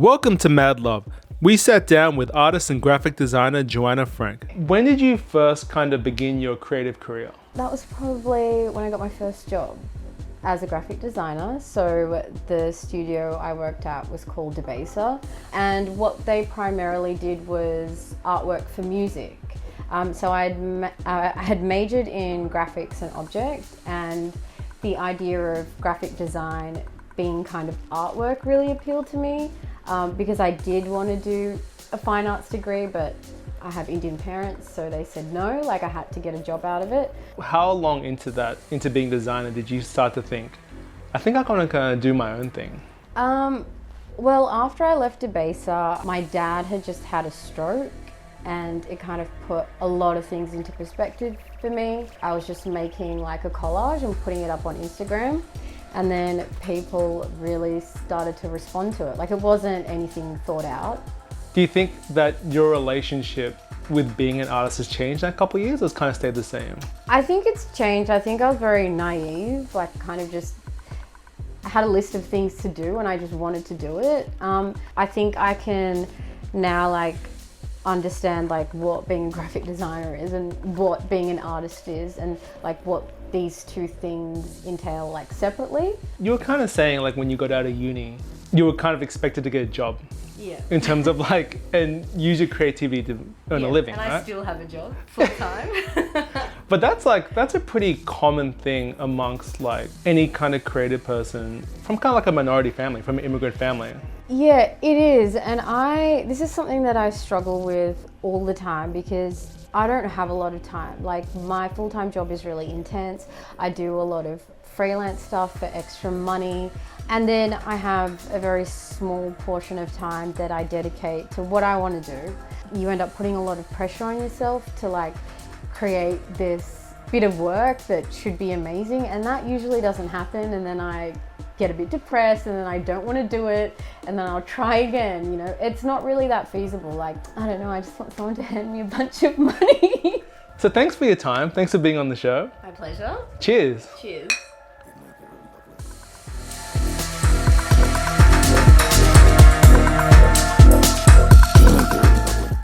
Welcome to Mad Love. We sat down with artist and graphic designer Joanna Frank. When did you first kind of begin your creative career? That was probably when I got my first job as a graphic designer. So the studio I worked at was called Debaser, and what they primarily did was artwork for music. So I had majored in graphics and objects, and the idea of graphic design being kind of artwork really appealed to me, because I did want to do a fine arts degree, but I have Indian parents, so they said no, like I had to get a job out of it. How long into being a designer did you start to think, I think I want to kind of do my own thing? Well, after I left Debaser, my dad had just had a stroke, and it kind of put a lot of things into perspective for me. I was just making like a collage and putting it up on Instagram, and then people really started to respond to it. Like, it wasn't anything thought out. Do you think that your relationship with being an artist has changed in a couple of years, or it's kind of stayed the same? I think it's changed. I think I was very naive, like kind of just had a list of things to do and I just wanted to do it. I think I can now like understand like what being a graphic designer is and what being an artist is, and like what these two things entail like separately. You were kind of saying like when you got out of uni, you were kind of expected to get a job. Yeah. In terms of like, and use your creativity to earn a living, and right? I still have a job full time. But that's a pretty common thing amongst like any kind of creative person from kind of like a minority family, from an immigrant family. Yeah, it is. And this is something that I struggle with all the time because I don't have a lot of time. Like, my full-time job is really intense. I do a lot of freelance stuff for extra money. And then I have a very small portion of time that I dedicate to what I want to do. You end up putting a lot of pressure on yourself to like create this bit of work that should be amazing, and that usually doesn't happen, and then I get a bit depressed and then I don't want to do it, and then I'll try again. You know, it's not really that feasible. Like, I don't know, I just want someone to hand me a bunch of money. So thanks for your time. Thanks for being on the show. My pleasure. Cheers. Cheers.